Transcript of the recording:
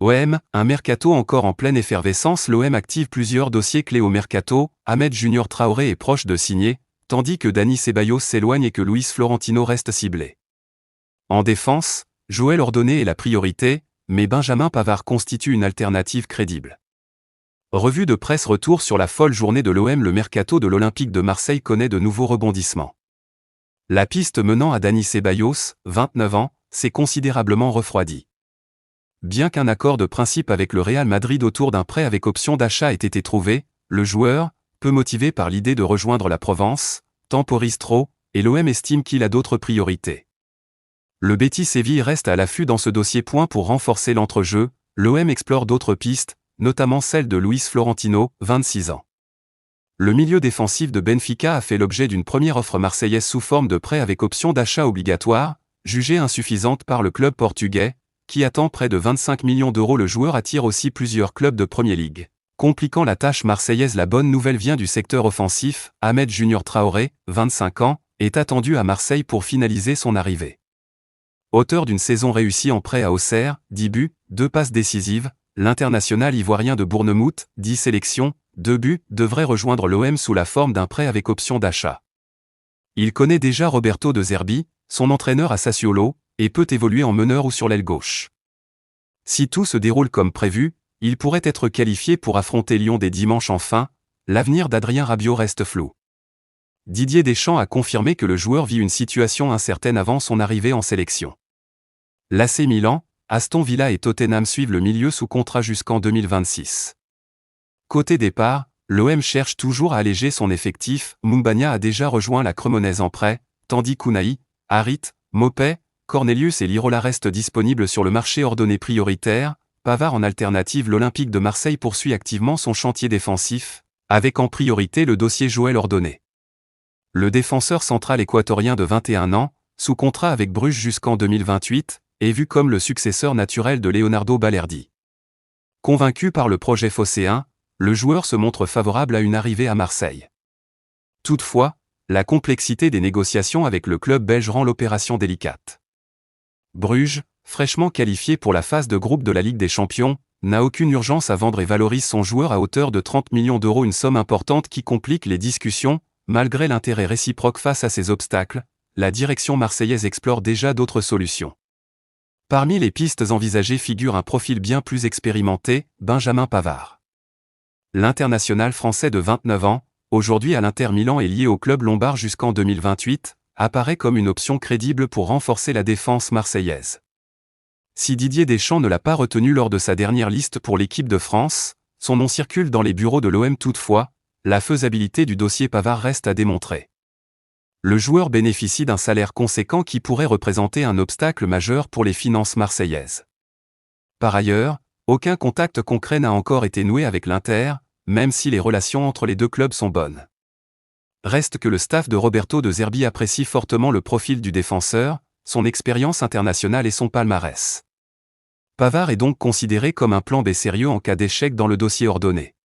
OM, un mercato encore en pleine effervescence. L'OM active plusieurs dossiers clés au mercato. Ahmed Junior Traoré est proche de signer, tandis que Dani Ceballos s'éloigne et que Luis Florentino reste ciblé. En défense, Joël Ordonné est la priorité, mais Benjamin Pavard constitue une alternative crédible. Revue de presse. Retour sur la folle journée de l'OM. Le mercato de l'Olympique de Marseille connaît de nouveaux rebondissements. La piste menant à Dani Ceballos, 29 ans, s'est considérablement refroidie. Bien qu'un accord de principe avec le Real Madrid autour d'un prêt avec option d'achat ait été trouvé, le joueur, peu motivé par l'idée de rejoindre la Provence, temporise trop, et l'OM estime qu'il a d'autres priorités. Le Betis Séville reste à l'affût dans ce dossier. Pour renforcer l'entrejeu, l'OM explore d'autres pistes, notamment celle de Luis Florentino, 26 ans. Le milieu défensif de Benfica a fait l'objet d'une première offre marseillaise sous forme de prêt avec option d'achat obligatoire, jugée insuffisante par le club portugais, qui attend près de 25 millions d'euros. Le joueur attire aussi plusieurs clubs de Premier League, compliquant la tâche marseillaise. La bonne nouvelle vient du secteur offensif. Ahmed Junior Traoré, 25 ans, est attendu à Marseille pour finaliser son arrivée. Auteur d'une saison réussie en prêt à Auxerre, 10 buts, 2 passes décisives, l'international ivoirien de Bournemouth, 10 sélections, 2 buts, devrait rejoindre l'OM sous la forme d'un prêt avec option d'achat. Il connaît déjà Roberto De Zerbi, son entraîneur à Sassuolo, et peut évoluer en meneur ou sur l'aile gauche. Si tout se déroule comme prévu, il pourrait être qualifié pour affronter Lyon dès dimanche. Enfin, l'avenir d'Adrien Rabiot reste flou. Didier Deschamps a confirmé que le joueur vit une situation incertaine avant son arrivée en sélection. L'AC Milan, Aston Villa et Tottenham suivent le milieu sous contrat jusqu'en 2026. Côté départ, l'OM cherche toujours à alléger son effectif. Moumbagna a déjà rejoint la Cremonaise en prêt, tandis qu'Unai, Harit, Mopé, Cornelius et Lirola restent disponibles sur le marché. Ordonné prioritaire, Pavard en alternative. L'Olympique de Marseille poursuit activement son chantier défensif, avec en priorité le dossier Joël Ordonné. Le défenseur central équatorien de 21 ans, sous contrat avec Bruges jusqu'en 2028, est vu comme le successeur naturel de Leonardo Balerdi. Convaincu par le projet phocéen, le joueur se montre favorable à une arrivée à Marseille. Toutefois, la complexité des négociations avec le club belge rend l'opération délicate. Bruges, fraîchement qualifié pour la phase de groupe de la Ligue des Champions, n'a aucune urgence à vendre et valorise son joueur à hauteur de 30 millions d'euros, une somme importante qui complique les discussions. Malgré l'intérêt réciproque face à ces obstacles, la direction marseillaise explore déjà d'autres solutions. Parmi les pistes envisagées figure un profil bien plus expérimenté, Benjamin Pavard. L'international français de 29 ans, aujourd'hui à l'Inter Milan et lié au club lombard jusqu'en 2028, apparaît comme une option crédible pour renforcer la défense marseillaise. Si Didier Deschamps ne l'a pas retenu lors de sa dernière liste pour l'équipe de France, son nom circule dans les bureaux de l'OM. Toutefois, la faisabilité du dossier Pavard reste à démontrer. Le joueur bénéficie d'un salaire conséquent qui pourrait représenter un obstacle majeur pour les finances marseillaises. Par ailleurs, aucun contact concret n'a encore été noué avec l'Inter, même si les relations entre les deux clubs sont bonnes. Reste que le staff de Roberto De Zerbi apprécie fortement le profil du défenseur, son expérience internationale et son palmarès. Pavard est donc considéré comme un plan B sérieux en cas d'échec dans le dossier Ordonné.